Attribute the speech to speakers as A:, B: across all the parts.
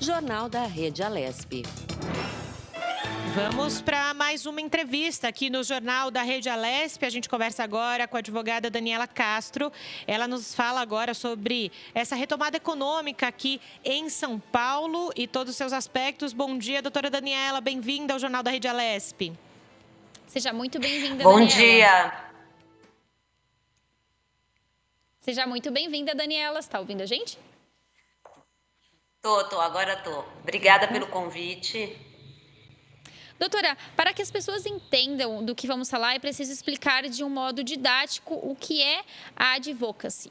A: Jornal da Rede Alesp.
B: Vamos para mais uma entrevista aqui no Jornal da Rede Alesp. A gente conversa agora com a advogada Daniela Castro. Ela nos fala agora sobre essa retomada econômica aqui em São Paulo e todos os seus aspectos. Bom dia, doutora Daniela. Bem-vinda ao Jornal da Rede Alesp.
C: Seja muito bem-vinda,
D: Bom
C: Daniela.
D: dia.
C: Seja muito bem-vinda, Daniela. Você está ouvindo a gente?
D: Agora tô. Obrigada pelo convite.
C: Doutora, para que as pessoas entendam do que vamos falar, é preciso explicar de um modo didático o que é a advocacy.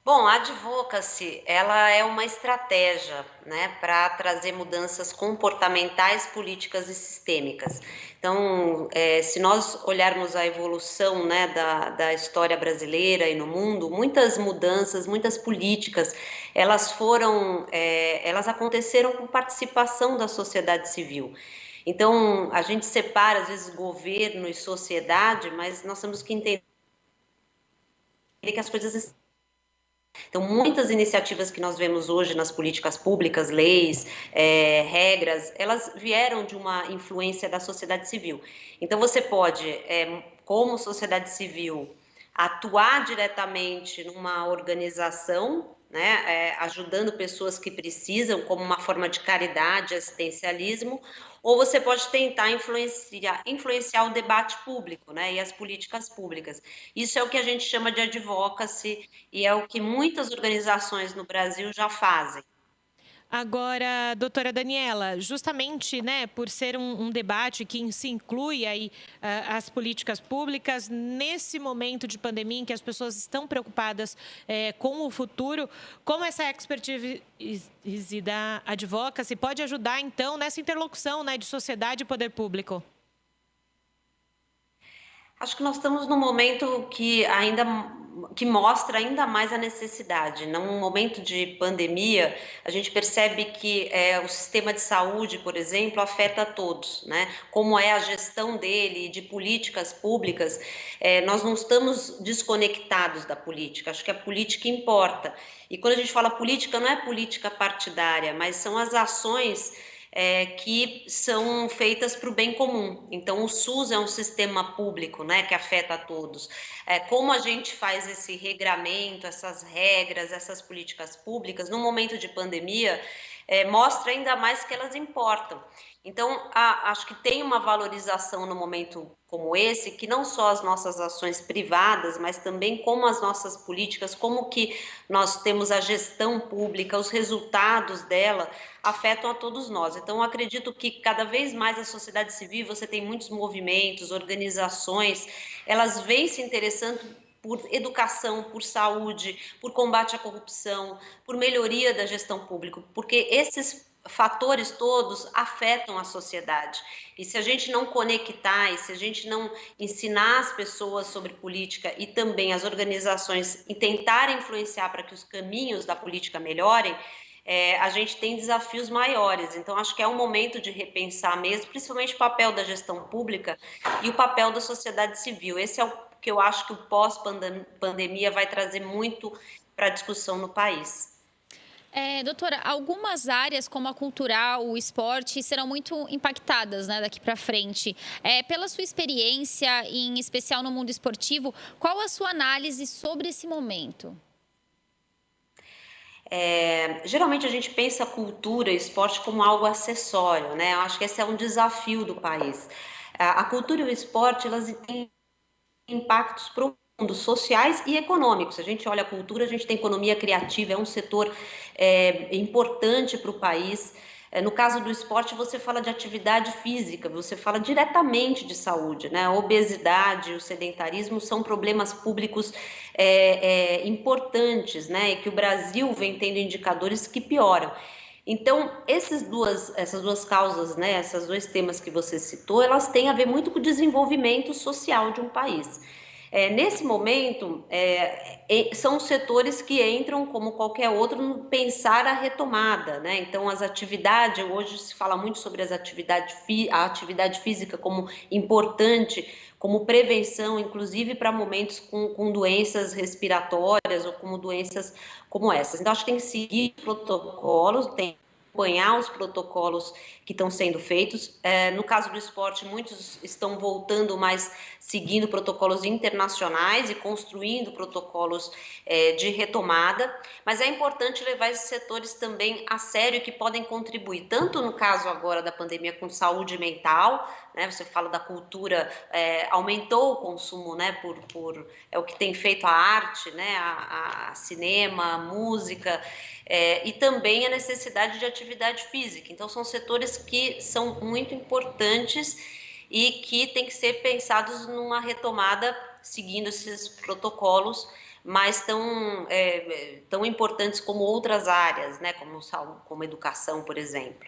D: Bom, a advocacy, ela é uma estratégia, né, para trazer mudanças comportamentais, políticas e sistêmicas. Então, se nós olharmos a evolução, né, da história brasileira e no mundo, muitas mudanças, muitas políticas, elas aconteceram com participação da sociedade civil. Então, a gente separa, às vezes, governo e sociedade, mas nós temos que entender que as coisas... Então, muitas iniciativas que nós vemos hoje nas políticas públicas, leis, regras, elas vieram de uma influência da sociedade civil. Então, você pode, como sociedade civil, atuar diretamente numa organização, né, ajudando pessoas que precisam, como uma forma de caridade, assistencialismo, ou você pode tentar influenciar o debate público, né, e as políticas públicas. Isso é o que a gente chama de advocacy e é o que muitas organizações no Brasil já fazem.
B: Agora, doutora Daniela, justamente, né, por ser um debate que se inclui aí as políticas públicas, nesse momento de pandemia em que as pessoas estão preocupadas com o futuro, como essa expertise da advocacy pode ajudar, então, nessa interlocução, né, de sociedade e poder público?
D: Acho que nós estamos num momento que mostra ainda mais a necessidade. Num momento de pandemia, a gente percebe que o sistema de saúde, por exemplo, afeta a todos, né? Como é a gestão dele, de políticas públicas, nós não estamos desconectados da política. Acho que a política importa. E quando a gente fala política, não é política partidária, mas são as ações que são feitas para o bem comum. Então, o SUS é um sistema público, né, que afeta a todos. Como a gente faz esse regramento, essas regras, essas políticas públicas, no momento de pandemia, mostra ainda mais que elas importam. Então, acho que tem uma valorização no momento como esse, que não só as nossas ações privadas, mas também como as nossas políticas, como que nós temos a gestão pública, os resultados dela afetam a todos nós. Então, eu acredito que cada vez mais a sociedade civil, você tem muitos movimentos, organizações, elas vêm se interessando por educação, por saúde, por combate à corrupção, por melhoria da gestão pública, porque esses fatores todos afetam a sociedade. E se a gente não conectar, e se a gente não ensinar as pessoas sobre política e também as organizações e tentar influenciar para que os caminhos da política melhorem, a gente tem desafios maiores. Então, acho que é um momento de repensar mesmo, principalmente o papel da gestão pública e o papel da sociedade civil. Esse é o que eu acho que o pós-pandemia vai trazer muito para a discussão no país.
C: Doutora, algumas áreas como a cultural, o esporte, serão muito impactadas, né, daqui para frente. Pela sua experiência, em especial no mundo esportivo, qual a sua análise sobre esse momento?
D: Geralmente a gente pensa a cultura e esporte como algo acessório, né? Eu acho que esse é um desafio do país. A cultura e o esporte, elas têm impactos profundos, sociais e econômicos. Se a gente olha a cultura, a gente tem economia criativa, é um setor importante para o país. No caso do esporte, você fala de atividade física, você fala diretamente de saúde, né? A obesidade, o sedentarismo são problemas públicos importantes, né? E que o Brasil vem tendo indicadores que pioram. Então, essas duas causas, né? Esses dois temas que você citou, elas têm a ver muito com o desenvolvimento social de um país. Nesse momento, são setores que entram, como qualquer outro, no pensar a retomada, né? Então, as atividades, hoje se fala muito sobre a atividade física como importante, como prevenção, inclusive para momentos com doenças respiratórias ou como doenças como essas. Então, acho que tem que seguir protocolos, tem que acompanhar os protocolos que estão sendo feitos. No caso do esporte, muitos estão voltando, mas seguindo protocolos internacionais e construindo protocolos de retomada, mas é importante levar esses setores também a sério, que podem contribuir, tanto no caso agora da pandemia com saúde mental, né? Você fala da cultura, aumentou o consumo, né? É o que tem feito a arte, né? A cinema, a música, e também a necessidade de atividade física. Então, são setores que são muito importantes e que tem que ser pensados numa retomada seguindo esses protocolos, mas tão importantes como outras áreas, né, como educação, por exemplo.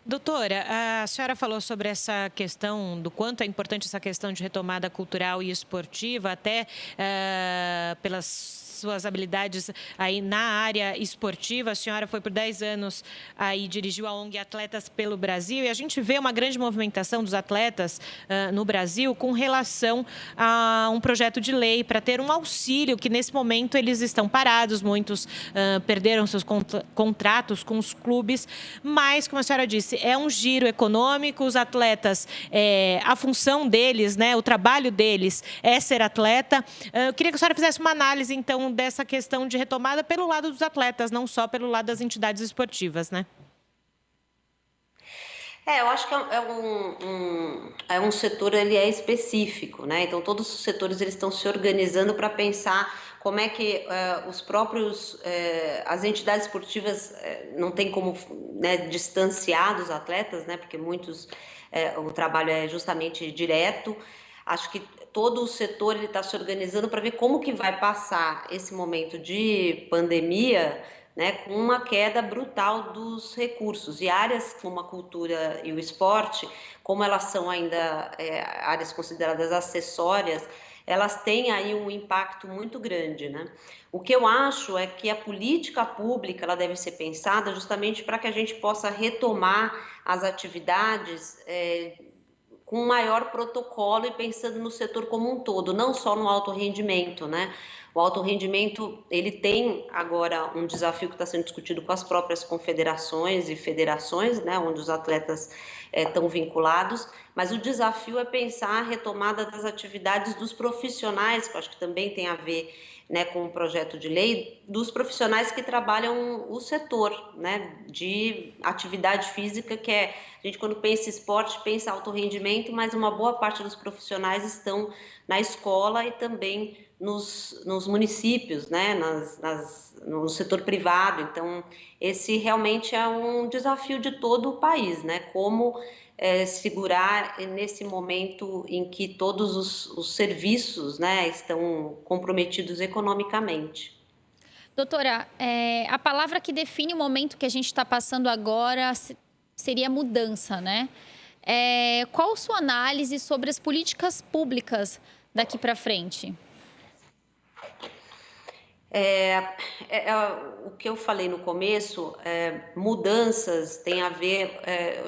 B: Doutora, a senhora falou sobre essa questão, do quanto é importante essa questão de retomada cultural e esportiva, até pelas suas habilidades aí na área esportiva. A senhora foi por 10 anos aí, dirigiu a ONG Atletas pelo Brasil, e a gente vê uma grande movimentação dos atletas no Brasil com relação a um projeto de lei para ter um auxílio, que nesse momento eles estão parados, muitos perderam seus contratos com os clubes, mas, como a senhora disse, é um giro econômico. Os atletas, a função deles, né, o trabalho deles é ser atleta. Eu queria que a senhora fizesse uma análise, então, dessa questão de retomada pelo lado dos atletas, não só pelo lado das entidades esportivas, né?
D: Eu acho que é um setor, ele é específico, né? Então, todos os setores eles estão se organizando para pensar como é que as entidades esportivas não tem como, né, distanciar dos atletas, né? Porque muitos, o trabalho é justamente direto. Acho que todo o setor está se organizando para ver como que vai passar esse momento de pandemia, né, com uma queda brutal dos recursos. E áreas como a cultura e o esporte, como elas são ainda áreas consideradas acessórias, elas têm aí um impacto muito grande, né? O que eu acho é que a política pública ela deve ser pensada justamente para que a gente possa retomar as atividades com um maior protocolo e pensando no setor como um todo, não só no alto rendimento, né? O alto rendimento, ele tem agora um desafio que está sendo discutido com as próprias confederações e federações, né, onde os atletas estão vinculados, mas o desafio é pensar a retomada das atividades dos profissionais, que eu acho que também tem a ver, né, com o projeto de lei, dos profissionais que trabalham o setor, né, de atividade física, que a gente quando pensa em esporte, pensa alto rendimento, mas uma boa parte dos profissionais estão na escola e também nos municípios, né, no setor privado. Então, esse realmente é um desafio de todo o país, né, como segurar nesse momento em que todos os serviços, né, estão comprometidos economicamente.
C: Doutora, a palavra que define o momento que a gente está passando agora seria mudança, né? Qual sua análise sobre as políticas públicas daqui para frente?
D: O que eu falei no começo, mudanças tem a ver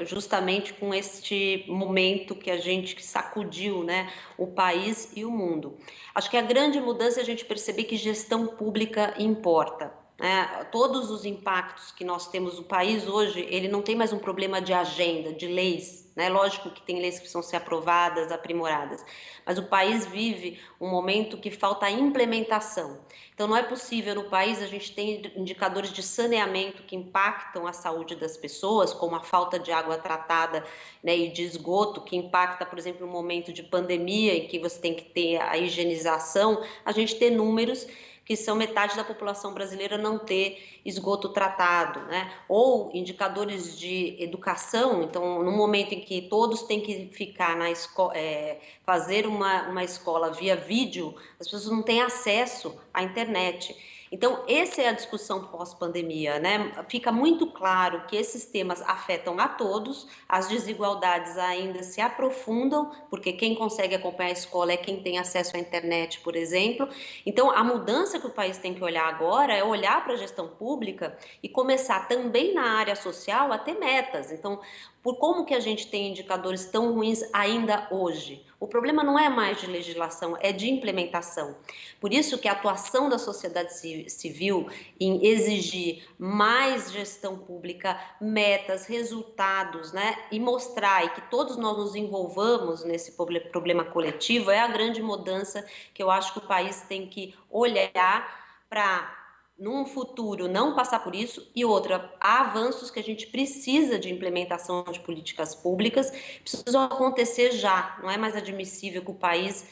D: justamente com este momento que a gente sacudiu, né, o país e o mundo. Acho que a grande mudança é a gente perceber que gestão pública importa, né? Todos os impactos que nós temos no país hoje, ele não tem mais um problema de agenda, de leis, né? Lógico que tem leis que precisam ser aprovadas, aprimoradas, mas o país vive um momento que falta implementação. Então, não é possível no país a gente ter indicadores de saneamento que impactam a saúde das pessoas, como a falta de água tratada, né, e de esgoto, que impacta, por exemplo, no momento de pandemia, em que você tem que ter a higienização, a gente ter números que são metade da população brasileira não ter esgoto tratado, né? Ou indicadores de educação. Então, no momento em que todos têm que ficar na escola, fazer uma escola via vídeo, as pessoas não têm acesso à internet. Então, essa é a discussão pós-pandemia, né? Fica muito claro que esses temas afetam a todos, as desigualdades ainda se aprofundam, porque quem consegue acompanhar a escola é quem tem acesso à internet, por exemplo. Então, a mudança que o país tem que olhar agora é olhar para a gestão pública e começar também na área social a ter metas. Então, por como que a gente tem indicadores tão ruins ainda hoje. O problema não é mais de legislação, é de implementação. Por isso que a atuação da sociedade civil em exigir mais gestão pública, metas, resultados, né, e mostrar e que todos nós nos envolvamos nesse problema coletivo é a grande mudança que eu acho que o país tem que olhar para num futuro não passar por isso, e outra, há avanços que a gente precisa de implementação de políticas públicas, precisam acontecer já, não é mais admissível que o país,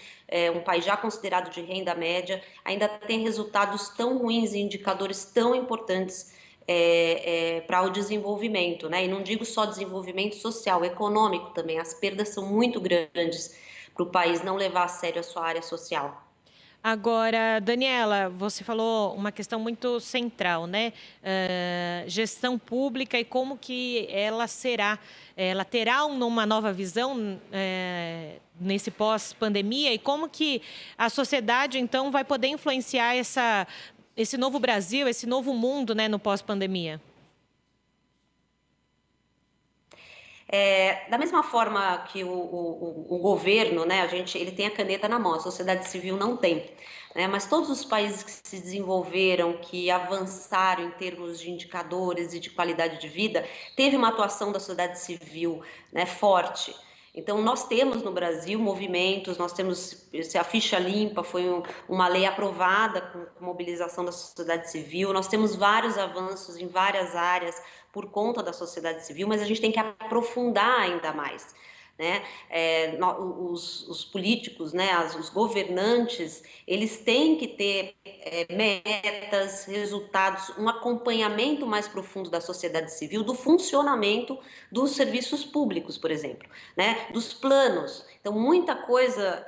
D: um país já considerado de renda média, ainda tem resultados tão ruins e indicadores tão importantes para o desenvolvimento, né? E não digo só desenvolvimento social, econômico também, as perdas são muito grandes para o país não levar a sério a sua área social.
B: Agora, Daniela, você falou uma questão muito central, né? Gestão pública e como que ela será, ela terá uma nova visão nesse pós-pandemia e como que a sociedade, então, vai poder influenciar esse novo Brasil, esse novo mundo, né, no pós-pandemia?
D: Da mesma forma que o governo, né, ele tem a caneta na mão, a sociedade civil não tem, né, mas todos os países que se desenvolveram, que avançaram em termos de indicadores e de qualidade de vida, teve uma atuação da sociedade civil, né, forte. Então, nós temos no Brasil movimentos, nós temos a ficha limpa, foi uma lei aprovada com mobilização da sociedade civil, nós temos vários avanços em várias áreas por conta da sociedade civil, mas a gente tem que aprofundar ainda mais, né? Os políticos, né, os governantes, eles têm que ter metas, resultados, um acompanhamento mais profundo da sociedade civil, do funcionamento dos serviços públicos, por exemplo, né, dos planos. Então, muita coisa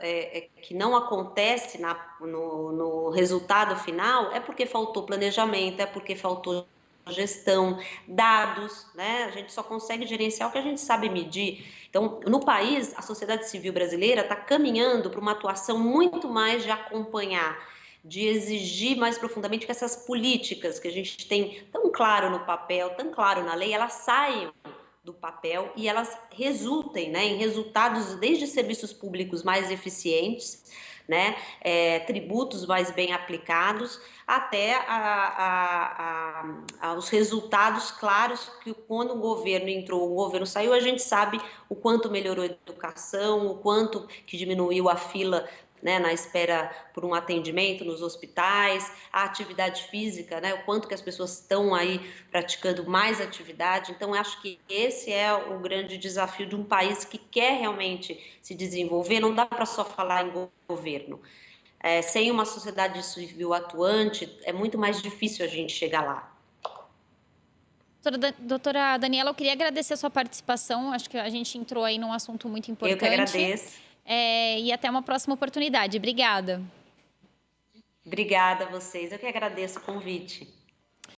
D: que não acontece no resultado final é porque faltou planejamento, é porque faltou gestão, dados, né? A gente só consegue gerenciar o que a gente sabe medir. Então, no país, a sociedade civil brasileira está caminhando para uma atuação muito mais de acompanhar, de exigir mais profundamente que essas políticas que a gente tem tão claro no papel, tão claro na lei, elas saiam do papel e elas resultem, né, em resultados desde serviços públicos mais eficientes, né, tributos mais bem aplicados, até os resultados claros que quando o governo entrou, o governo saiu, a gente sabe o quanto melhorou a educação, o quanto que diminuiu a fila, né, na espera por um atendimento nos hospitais, a atividade física, né, o quanto que as pessoas estão aí praticando mais atividade. Então, acho que esse é o grande desafio de um país que quer realmente se desenvolver. Não dá para só falar em governo. Sem uma sociedade civil atuante, é muito mais difícil a gente chegar lá.
C: Doutora Daniela, eu queria agradecer a sua participação. Acho que a gente entrou aí num assunto muito importante.
D: Eu que agradeço.
C: E até uma próxima oportunidade. Obrigada.
D: Obrigada a vocês. Eu que agradeço o convite.